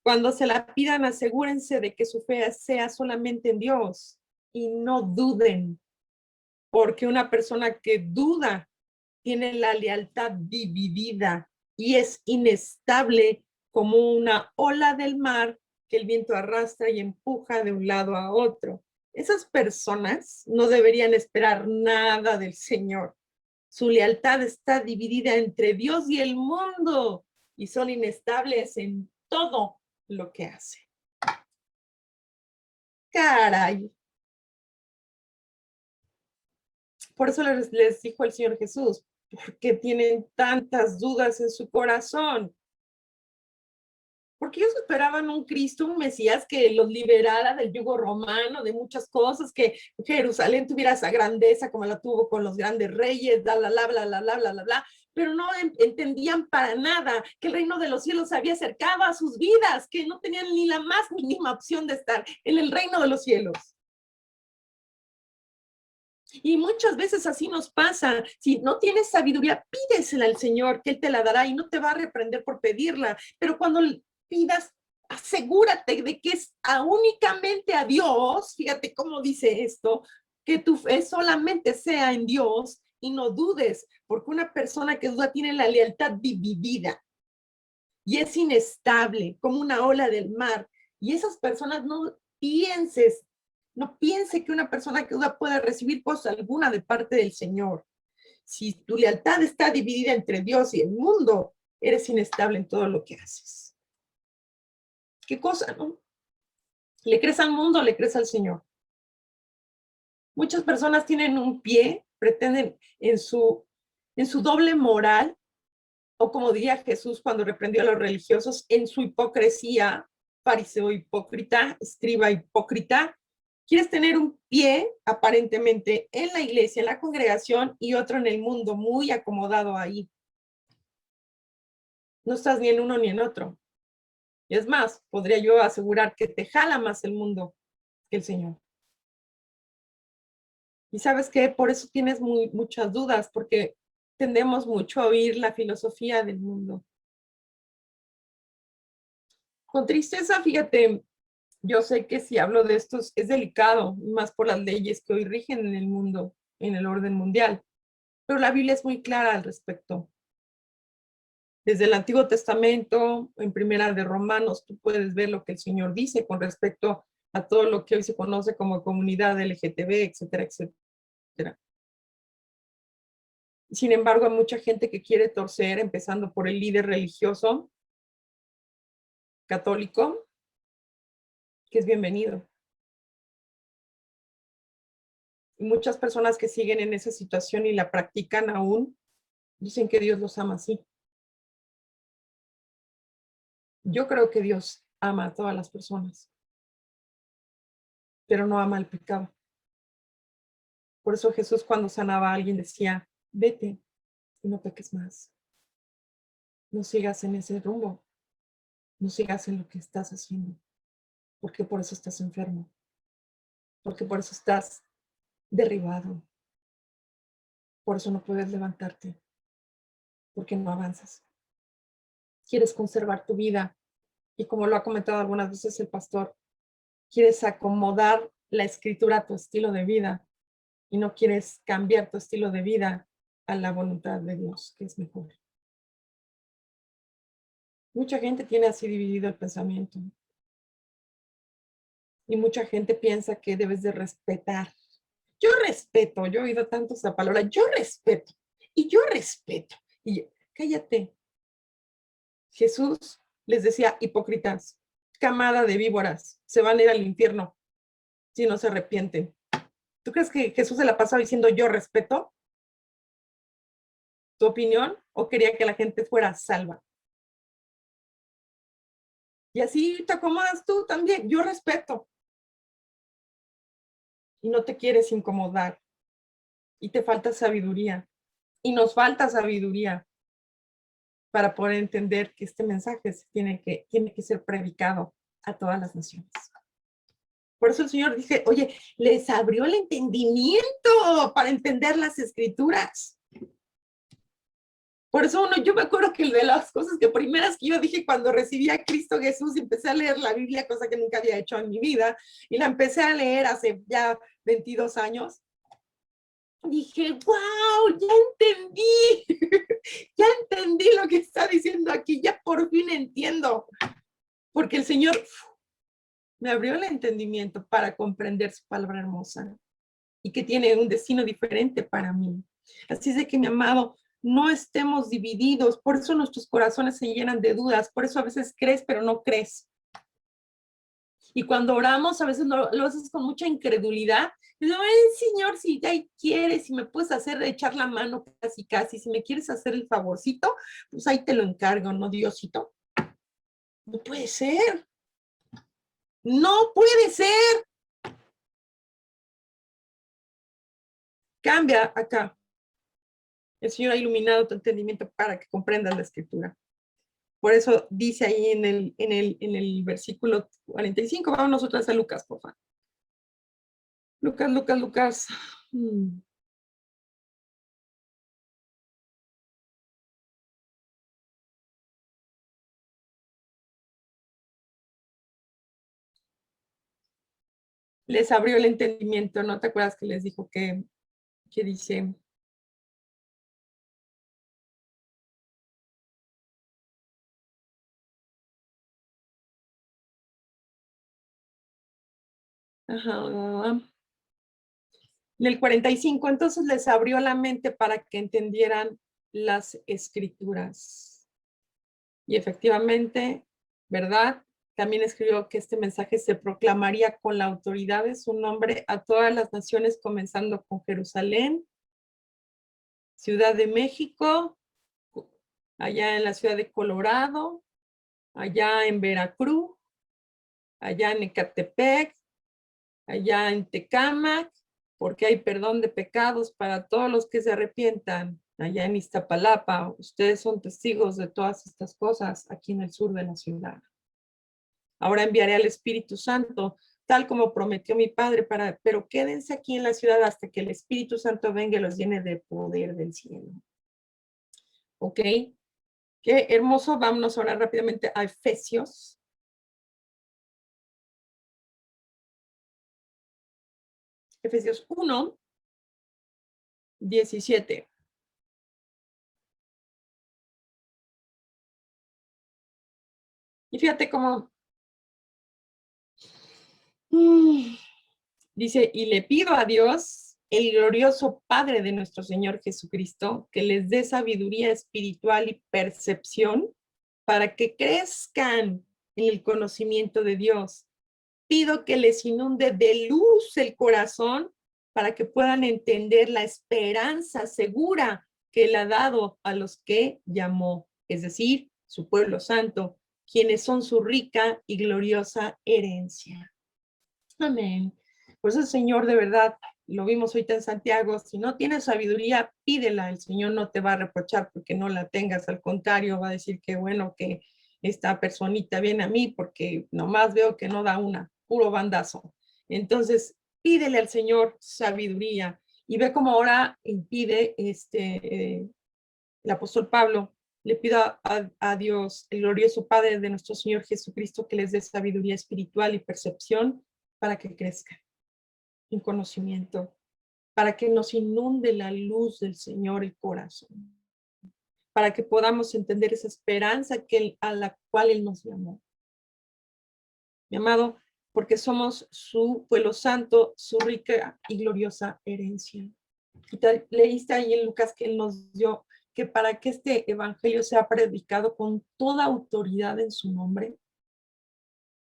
Cuando se la pidan, asegúrense de que su fe sea solamente en Dios y no duden, porque una persona que duda tiene la lealtad dividida y es inestable como una ola del mar que el viento arrastra y empuja de un lado a otro. Esas personas no deberían esperar nada del Señor. Su lealtad está dividida entre Dios y el mundo y son inestables en todo lo que hacen. Caray. Por eso les dijo el Señor Jesús, ¿por qué tienen tantas dudas en su corazón? Porque ellos esperaban un Cristo, un Mesías que los liberara del yugo romano, de muchas cosas, que Jerusalén tuviera esa grandeza como la tuvo con los grandes reyes, bla, bla, bla, bla, bla, bla, bla, bla, bla, pero no entendían para nada que el reino de los cielos se había acercado a sus vidas, que no tenían ni la más mínima opción de estar en el reino de los cielos. Y muchas veces así nos pasa. Si no tienes sabiduría, pídesela al Señor, que Él te la dará y no te va a reprender por pedirla. Pero cuando pidas, asegúrate de que es únicamente a Dios. Fíjate cómo dice esto, que tu fe solamente sea en Dios y no dudes, porque una persona que duda tiene la lealtad dividida y es inestable como una ola del mar. Y esas personas no piense que una persona que duda pueda recibir cosa alguna de parte del Señor. Si tu lealtad está dividida entre Dios y el mundo, eres inestable en todo lo que haces. ¿Qué cosa, no? ¿Le crees al mundo o le crees al Señor? Muchas personas tienen un pie, pretenden en su doble moral, o como diría Jesús cuando reprendió a los religiosos, en su hipocresía, fariseo hipócrita, escriba hipócrita. Quieres tener un pie aparentemente en la iglesia, en la congregación, y otro en el mundo, muy acomodado ahí. No estás ni en uno ni en otro. Y es más, podría yo asegurar que te jala más el mundo que el Señor. Y sabes que por eso tienes muchas dudas, porque tendemos mucho a oír la filosofía del mundo. Con tristeza, fíjate, yo sé que si hablo de esto es delicado, más por las leyes que hoy rigen en el mundo, en el orden mundial, pero la Biblia es muy clara al respecto. Desde el Antiguo Testamento, en Primera de Romanos, tú puedes ver lo que el Señor dice con respecto a todo lo que hoy se conoce como comunidad LGTB, etcétera, etcétera. Sin embargo, hay mucha gente que quiere torcer, empezando por el líder religioso católico, que es bienvenido. Y muchas personas que siguen en esa situación y la practican aún, Dicen que Dios los ama así. Yo creo que Dios ama a todas las personas, pero no ama el pecado. Por eso Jesús cuando sanaba a alguien decía, vete y no peques más. No sigas en ese rumbo. No sigas en lo que estás haciendo. Porque por eso estás enfermo. Porque por eso estás derribado. Por eso no puedes levantarte. Porque no avanzas. Quieres conservar tu vida. Y como lo ha comentado algunas veces el pastor, quieres acomodar la escritura a tu estilo de vida. Y no quieres cambiar tu estilo de vida a la voluntad de Dios, que es mejor. Mucha gente tiene así dividido el pensamiento. Y mucha gente piensa que debes de respetar. Yo respeto, yo he oído tanto esa palabra, yo respeto, y yo respeto. Y cállate. Jesús les decía, hipócritas, camada de víboras, se van a ir al infierno si no se arrepienten. ¿Tú crees que Jesús se la pasaba diciendo yo respeto tu opinión o quería que la gente fuera salva? Y así te acomodas tú también, yo respeto. Y no te quieres incomodar. Y te falta sabiduría. Y nos falta sabiduría para poder entender que este mensaje tiene que ser predicado a todas las naciones. Por eso el Señor dice, oye, les abrió el entendimiento para entender las escrituras. Por eso yo me acuerdo que de las cosas que primeras que yo dije cuando recibí a Cristo Jesús y empecé a leer la Biblia, cosa que nunca había hecho en mi vida, y la empecé a leer hace ya 22 años, dije, wow, ya entendí, ya entendí lo que está diciendo aquí, ya por fin entiendo, porque el Señor me abrió el entendimiento para comprender su palabra hermosa y que tiene un destino diferente para mí. Así es de que, mi amado, no estemos divididos, por eso nuestros corazones se llenan de dudas, por eso a veces crees, pero no crees. Y cuando oramos, a veces lo haces con mucha incredulidad. Digo, Señor, si ya quieres, si me puedes hacer echar la mano casi, casi, si me quieres hacer el favorcito, pues ahí te lo encargo, ¿no, Diosito? No puede ser. No puede ser. Cambia acá. El Señor ha iluminado tu entendimiento para que comprendas la escritura. Por eso dice ahí en el versículo 45, vamos nosotras a Lucas, por favor. Lucas. Les abrió el entendimiento, ¿no te acuerdas que les dijo que dice? Ajá. En el 45, entonces les abrió la mente para que entendieran las escrituras. Y efectivamente, ¿verdad? También escribió que este mensaje se proclamaría con la autoridad de su nombre a todas las naciones, comenzando con Jerusalén, Ciudad de México, allá en la ciudad de Colorado, allá en Veracruz, allá en Ecatepec, allá en Tecámac, porque hay perdón de pecados para todos los que se arrepientan. Allá en Iztapalapa, ustedes son testigos de todas estas cosas aquí en el sur de la ciudad. Ahora enviaré al Espíritu Santo, tal como prometió mi Padre, pero quédense aquí en la ciudad hasta que el Espíritu Santo venga y los llene de poder del cielo. ¿Ok? Qué hermoso. Vámonos ahora rápidamente a Efesios. Efesios 1, 17. Y fíjate cómo dice, y le pido a Dios, el glorioso Padre de nuestro Señor Jesucristo, que les dé sabiduría espiritual y percepción para que crezcan en el conocimiento de Dios. Pido que les inunde de luz el corazón para que puedan entender la esperanza segura que Él ha dado a los que llamó, es decir, su pueblo santo, quienes son su rica y gloriosa herencia. Amén. Por eso el Señor, de verdad, lo vimos ahorita en Santiago, si no tienes sabiduría, pídela, el Señor no te va a reprochar porque no la tengas, al contrario, va a decir que bueno que esta personita viene a mí porque nomás veo que no da una, puro bandazo. Entonces, pídele al Señor sabiduría y ve cómo ahora impide el apóstol Pablo, le pido a Dios, el glorioso Padre de nuestro Señor Jesucristo, que les dé sabiduría espiritual y percepción para que crezcan en conocimiento, para que nos inunde la luz del Señor el corazón, para que podamos entender esa esperanza a la cual Él nos llamó. Mi amado, porque somos su pueblo santo, su rica y gloriosa herencia. Leíste ahí en Lucas que Él nos dio que para que este evangelio sea predicado con toda autoridad en su nombre.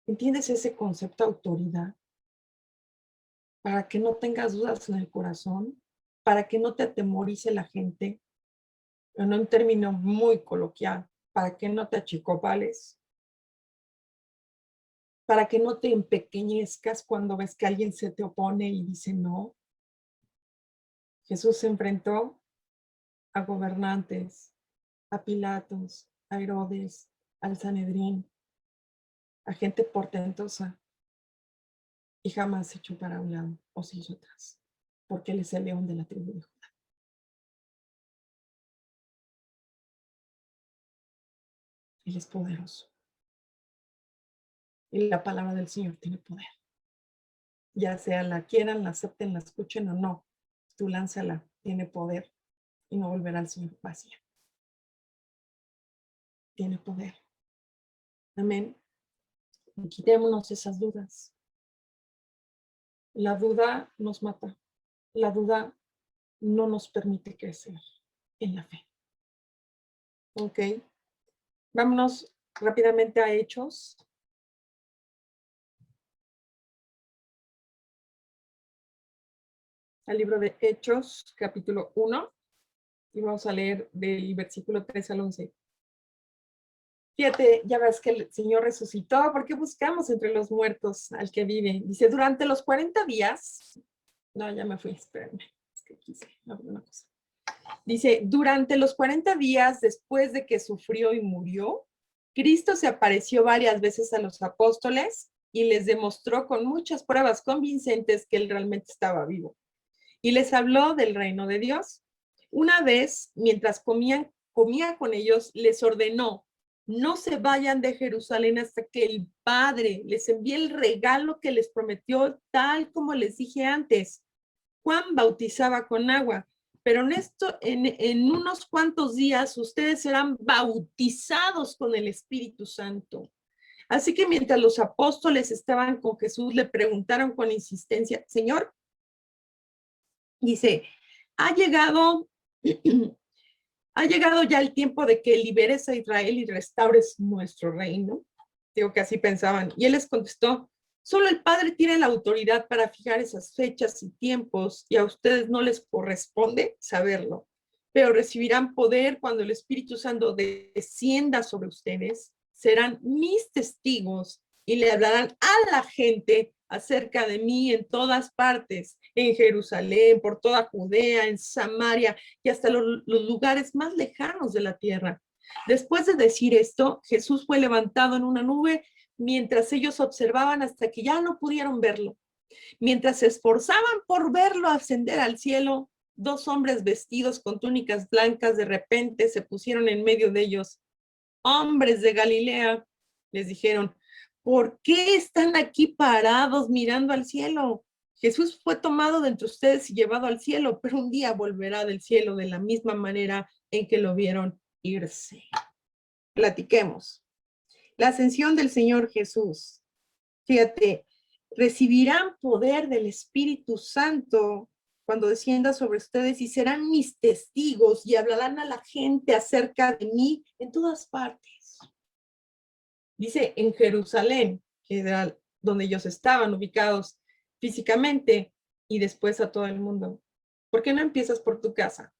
¿Entiendes ese concepto de autoridad? Para que no tengas dudas en el corazón, para que no te atemorice la gente, en un término muy coloquial, para que no te achicopales, para que no te empequeñezcas cuando ves que alguien se te opone y dice no. Jesús se enfrentó a gobernantes, a Pilatos, a Herodes, al Sanedrín, a gente portentosa, y jamás se echó para un lado o se hizo atrás, porque Él es el león de la tribu de Judá. Él es poderoso. Y la palabra del Señor tiene poder. Ya sea la quieran, la acepten, la escuchen o no, tú lánzala, tiene poder y no volverá al Señor vacía. Tiene poder. Amén. Y quitémonos esas dudas. La duda nos mata. La duda no nos permite crecer en la fe. Ok. Vámonos rápidamente a Hechos. Al libro de Hechos, capítulo 1. Y vamos a leer del versículo 3 al 11. Fíjate, ya ves que el Señor resucitó, ¿por qué buscamos entre los muertos al que vive? Dice, durante los 40 días, no, ya me fui, espérenme, es que quise abrir una cosa. Dice, durante los 40 días después de que sufrió y murió, Cristo se apareció varias veces a los apóstoles y les demostró con muchas pruebas convincentes que Él realmente estaba vivo. Y les habló del reino de Dios. Una vez, mientras comía con ellos, les ordenó, no se vayan de Jerusalén hasta que el Padre les envíe el regalo que les prometió, tal como les dije antes. Juan bautizaba con agua, pero en unos cuantos días ustedes serán bautizados con el Espíritu Santo. Así que mientras los apóstoles estaban con Jesús, le preguntaron con insistencia, Señor, dice, ha llegado ya el tiempo de que liberes a Israel y restaures nuestro reino. Digo que así pensaban. Y Él les contestó, solo el Padre tiene la autoridad para fijar esas fechas y tiempos y a ustedes no les corresponde saberlo. Pero recibirán poder cuando el Espíritu Santo descienda sobre ustedes. Serán mis testigos y le hablarán a la gente acerca de mí en todas partes, en Jerusalén, por toda Judea, en Samaria y hasta los lugares más lejanos de la tierra. Después de decir esto, Jesús fue levantado en una nube mientras ellos observaban hasta que ya no pudieron verlo. Mientras se esforzaban por verlo ascender al cielo, dos hombres vestidos con túnicas blancas de repente se pusieron en medio de ellos. Hombres de Galilea, les dijeron, ¿por qué están aquí parados mirando al cielo? Jesús fue tomado de entre ustedes y llevado al cielo, pero un día volverá del cielo de la misma manera en que lo vieron irse. Platiquemos. La ascensión del Señor Jesús. Fíjate, recibirán poder del Espíritu Santo cuando descienda sobre ustedes y serán mis testigos y hablarán a la gente acerca de mí en todas partes. Dice en Jerusalén, que era donde ellos estaban ubicados físicamente, y después a todo el mundo. ¿Por qué no empiezas por tu casa?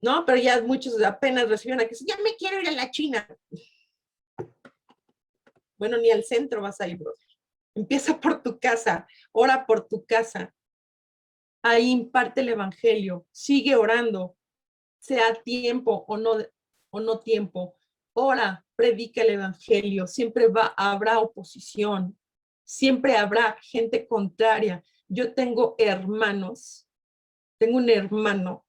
¿no? Pero ya muchos apenas reciben a que ya me quiero ir a la China. Bueno, ni al centro vas a ir, brother. Empieza por tu casa, ora por tu casa. Ahí imparte el evangelio, sigue orando, sea tiempo o no tiempo. Ora, predica el evangelio, siempre habrá oposición, siempre habrá gente contraria. Yo tengo hermanos, tengo un hermano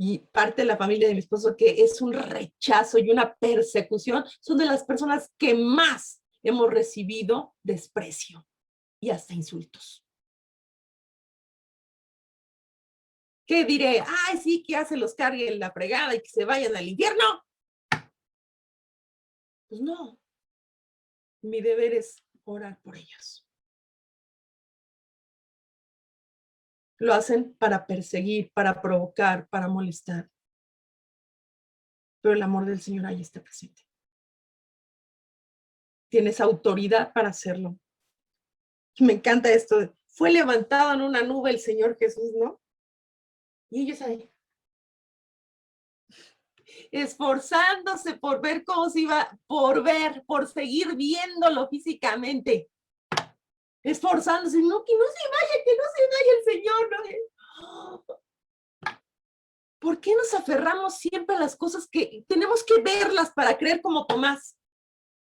y parte de la familia de mi esposo que es un rechazo y una persecución, son de las personas que más hemos recibido desprecio y hasta insultos. ¿Qué diré? Ay, sí, que se los cargue la fregada y que se vayan al infierno. Pues no, mi deber es orar por ellos. Lo hacen para perseguir, para provocar, para molestar. Pero el amor del Señor ahí está presente. Tienes autoridad para hacerlo. Me encanta esto. Fue levantado en una nube el Señor Jesús, ¿no? Y ellos ahí, esforzándose por ver cómo se iba, por seguir viéndolo físicamente. Esforzándose, no, que no se vaya el Señor, ¿no? ¿Por qué nos aferramos siempre a las cosas que tenemos que verlas para creer como Tomás?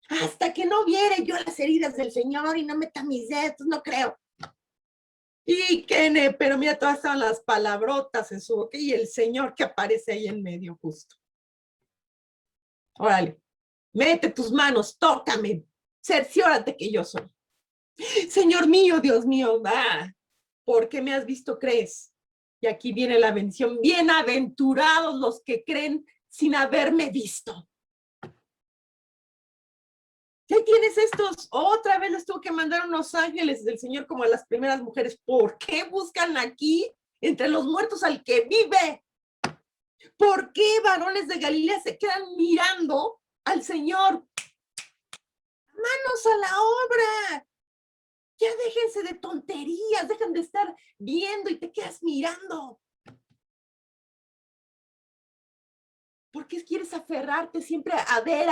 Hasta que no viere yo las heridas del Señor y no meta mis dedos, no creo. Pero mira, todas estaban las palabrotas en su boca y el Señor que aparece ahí en medio justo. Órale, mete tus manos, tócame, cerciórate que yo soy. Señor mío, Dios mío, porque me has visto, crees. Y aquí viene la bendición. Bienaventurados los que creen sin haberme visto. Ya tienes estos, otra vez les tuvo que mandar unos ángeles del Señor como a las primeras mujeres. ¿Por qué buscan aquí entre los muertos al que vive? ¿Por qué varones de Galilea se quedan mirando al Señor? Manos a la obra. Ya déjense de tonterías, dejen de estar viendo y te quedas mirando. ¿Por qué quieres aferrarte siempre a ver,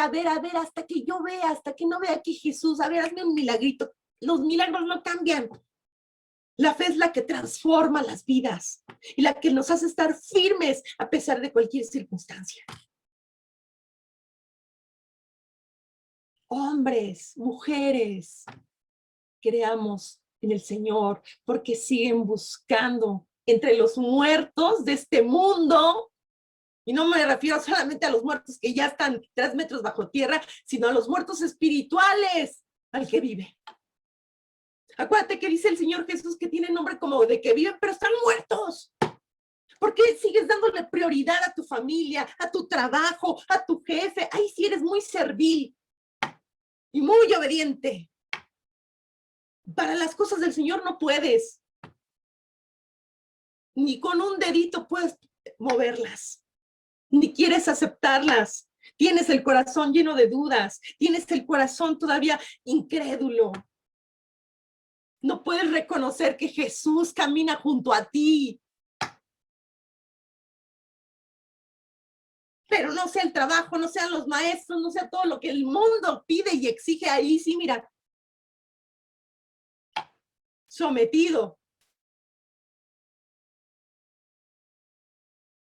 hasta que yo vea, hasta que no vea que Jesús, a ver, hazme un milagrito? Los milagros no cambian. La fe es la que transforma las vidas y la que nos hace estar firmes a pesar de cualquier circunstancia. Hombres, mujeres, creamos en el Señor porque siguen buscando entre los muertos de este mundo. Y no me refiero solamente a los muertos que ya están 3 metros bajo tierra, sino a los muertos espirituales, al que vive. Acuérdate que dice el Señor Jesús que tiene nombre como de que viven, pero están muertos. ¿Por qué sigues dándole prioridad a tu familia, a tu trabajo, a tu jefe? Ahí sí eres muy servil y muy obediente. Para las cosas del Señor no puedes. Ni con un dedito puedes moverlas. Ni quieres aceptarlas. Tienes el corazón lleno de dudas. Tienes el corazón todavía incrédulo. No puedes reconocer que Jesús camina junto a ti. Pero no sea el trabajo, no sean los maestros, no sea todo lo que el mundo pide y exige ahí. Sí, mira. Sometido.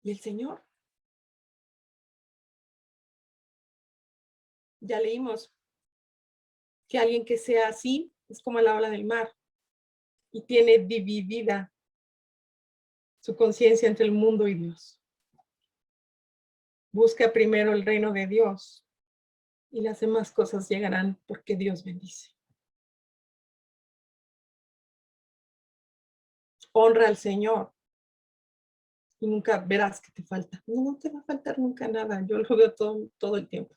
¿Y el Señor? Ya leímos que alguien que sea así es como la ola del mar y tiene dividida su conciencia entre el mundo y Dios. Busca primero el reino de Dios y las demás cosas llegarán porque Dios bendice. Honra al Señor y nunca verás que te falta. No te va a faltar nunca nada. Yo lo veo todo el tiempo.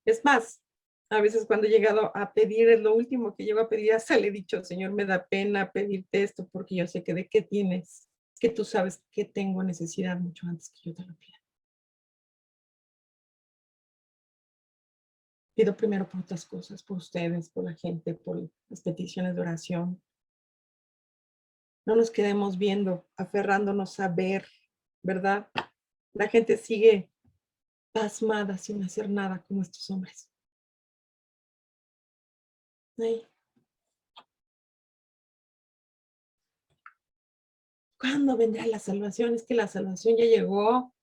Es más, a veces cuando he llegado a pedir, es lo último que llego a pedir, hasta le he dicho, Señor, me da pena pedirte esto porque yo sé que de qué tienes, que tú sabes que tengo necesidad mucho antes que yo te lo pida. Pido primero por otras cosas, por ustedes, por la gente, por las peticiones de oración. No nos quedemos viendo, aferrándonos a ver ¿verdad? La gente sigue pasmada sin hacer nada como estos hombres. Ay. ¿Cuándo vendrá la salvación? Es que la salvación ya llegó.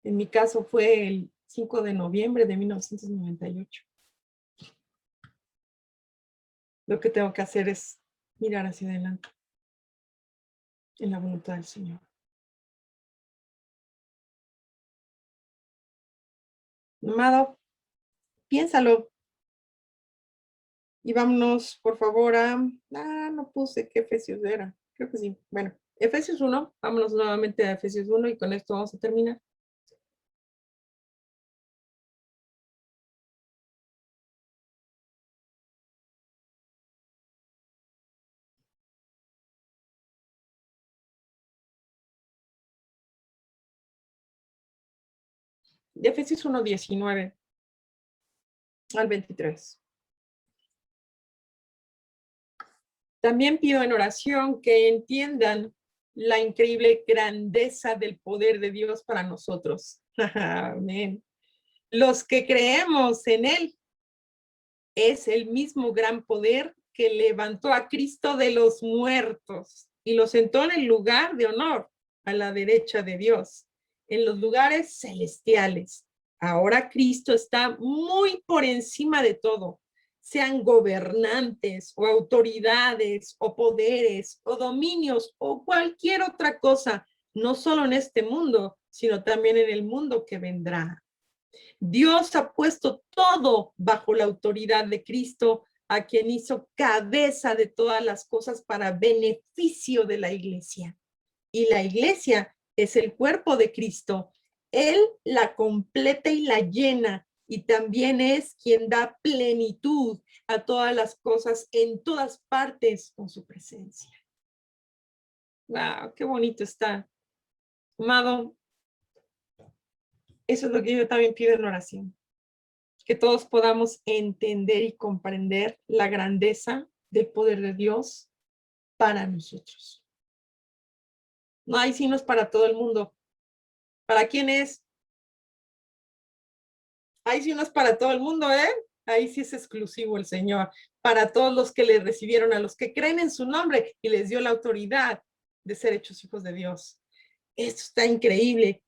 En mi caso fue el 5 de noviembre de 1998. Lo que tengo que hacer es mirar hacia adelante en la voluntad del Señor. Amado, piénsalo. Y vámonos, por favor, no puse qué Efesios era. Creo que sí. Bueno, Efesios 1. Vámonos nuevamente a Efesios 1 y con esto vamos a terminar. De Efesios 1, 19 al 23. También pido en oración que entiendan la increíble grandeza del poder de Dios para nosotros. Amén. Los que creemos en Él, es el mismo gran poder que levantó a Cristo de los muertos y lo sentó en el lugar de honor a la derecha de Dios, en los lugares celestiales. Ahora Cristo está muy por encima de todo, sean gobernantes o autoridades o poderes o dominios o cualquier otra cosa, no solo en este mundo, sino también en el mundo que vendrá. Dios ha puesto todo bajo la autoridad de Cristo, a quien hizo cabeza de todas las cosas para beneficio de la iglesia. Y la iglesia es el cuerpo de Cristo. Él la completa y la llena, y también es quien da plenitud a todas las cosas en todas partes con su presencia. ¡Wow! ¡Qué bonito está! Amado, eso es lo que yo también pido en oración. Que todos podamos entender y comprender la grandeza del poder de Dios para nosotros. No hay signos para todo el mundo. ¿Para quién es? Hay signos para todo el mundo, ¿eh? Ahí sí es exclusivo el Señor. Para todos los que le recibieron, a los que creen en su nombre y les dio la autoridad de ser hechos hijos de Dios. Esto está increíble,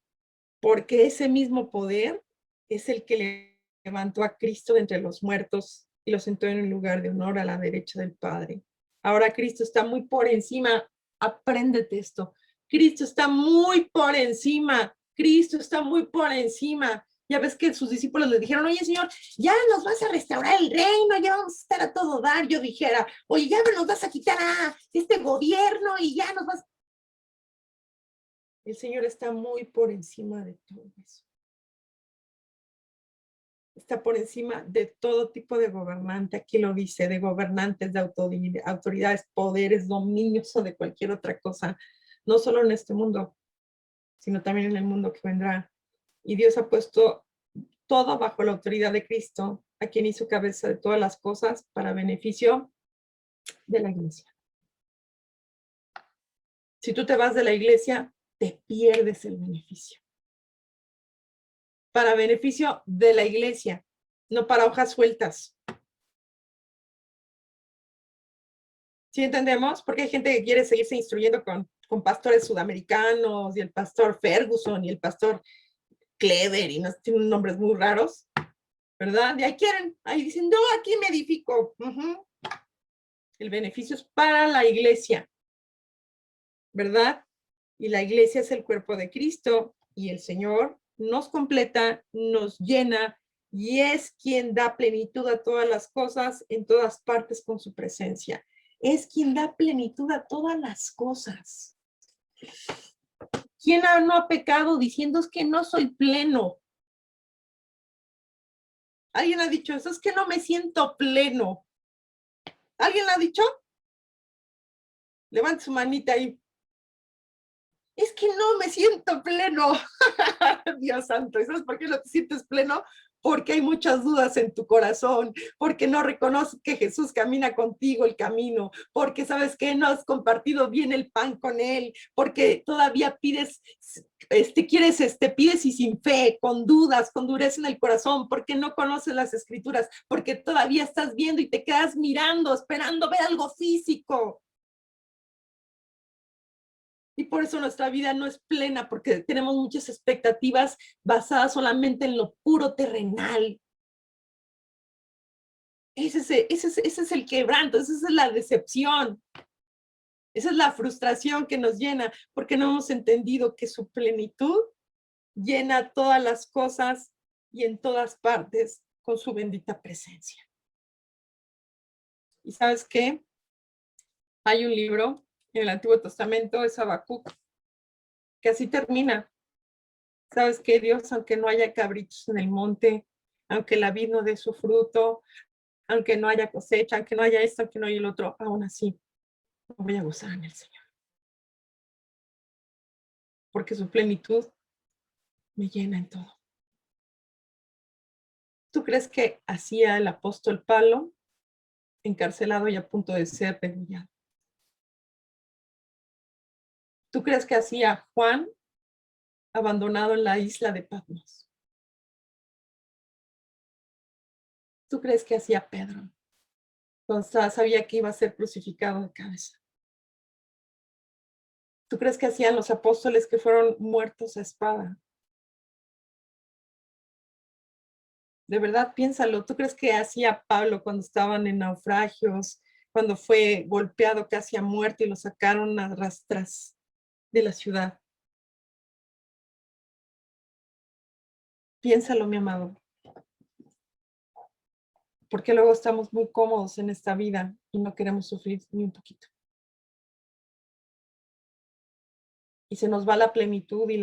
porque ese mismo poder es el que levantó a Cristo de entre los muertos y lo sentó en un lugar de honor a la derecha del Padre. Ahora Cristo está muy por encima. Apréndete esto. Cristo está muy por encima. Cristo está muy por encima. Ya ves que sus discípulos le dijeron, oye, Señor, ya nos vas a restaurar el reino, ya vamos a estar a todo dar. Yo dijera, oye, ya nos vas a quitar a este gobierno y ya nos vas. El Señor está muy por encima de todo eso. Está por encima de todo tipo de gobernante. Aquí lo dice, de gobernantes, de autoridades, poderes, dominios o de cualquier otra cosa. No solo en este mundo, sino también en el mundo que vendrá. Y Dios ha puesto todo bajo la autoridad de Cristo, a quien hizo cabeza de todas las cosas para beneficio de la iglesia. Si tú te vas de la iglesia, te pierdes el beneficio. Para beneficio de la iglesia, no para hojas sueltas. ¿Sí entendemos? Porque hay gente que quiere seguirse instruyendo con pastores sudamericanos y el pastor Ferguson y el pastor Clever y no tienen nombres muy raros, ¿verdad? Y ahí quieren, ahí dicen, no, aquí me edifico. El beneficio es para la iglesia, ¿verdad? Y la iglesia es el cuerpo de Cristo y el Señor nos completa, nos llena y es quien da plenitud a todas las cosas en todas partes con su presencia. Es quien da plenitud a todas las cosas. ¿Quién no ha pecado diciendo es que no soy pleno? ¿Alguien ha dicho eso? Es que no me siento pleno. ¿Alguien lo ha dicho? Levante su manita ahí. Es que no me siento pleno. Dios santo, ¿sabes por qué no te sientes pleno? porque hay muchas dudas en tu corazón, porque no reconoces que Jesús camina contigo el camino, porque sabes que no has compartido bien el pan con Él, porque todavía pides, pides y sin fe, con dudas, con dureza en el corazón, porque no conoces las escrituras, porque todavía estás viendo y te quedas mirando, esperando ver algo físico. Y por eso nuestra vida no es plena, porque tenemos muchas expectativas basadas solamente en lo puro terrenal. Ese es el quebranto, esa es la decepción. Esa es la frustración que nos llena, porque no hemos entendido que su plenitud llena todas las cosas y en todas partes con su bendita presencia. ¿Y sabes qué? Hay un libro en el Antiguo Testamento, es Habacuc, que así termina. ¿Sabes qué, Dios? Aunque no haya cabritos en el monte, aunque la vid no dé su fruto, aunque no haya cosecha, aunque no haya esto, aunque no haya el otro, aún así me voy a gozar en el Señor. Porque su plenitud me llena en todo. ¿Tú crees que hacía el apóstol Pablo, encarcelado y a punto de ser degollado? ¿Tú crees que hacía Juan, abandonado en la isla de Patmos? ¿Tú crees que hacía Pedro, cuando sabía que iba a ser crucificado de cabeza? ¿Tú crees que hacían los apóstoles que fueron muertos a espada? De verdad, piénsalo. ¿Tú crees que hacía Pablo cuando estaban en naufragios, cuando fue golpeado casi a muerte y lo sacaron a rastras de la ciudad? Piénsalo, mi amado. Porque luego estamos muy cómodos en esta vida y no queremos sufrir ni un poquito. Y se nos va la plenitud y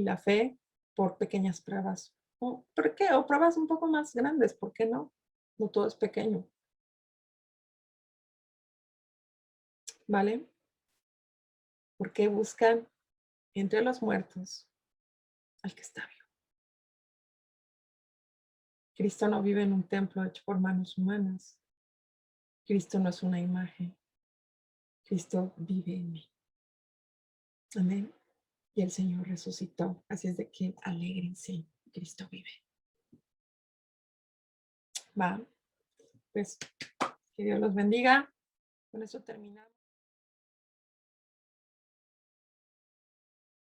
la fe por pequeñas pruebas. ¿Por qué? O pruebas un poco más grandes, ¿por qué no? No todo es pequeño. ¿Vale? Porque buscan entre los muertos al que está vivo. Cristo no vive en un templo hecho por manos humanas. Cristo no es una imagen. Cristo vive en mí. Amén. Y el Señor resucitó. Así es de que alégrense. Cristo vive. Va. Pues que Dios los bendiga. Con eso terminamos.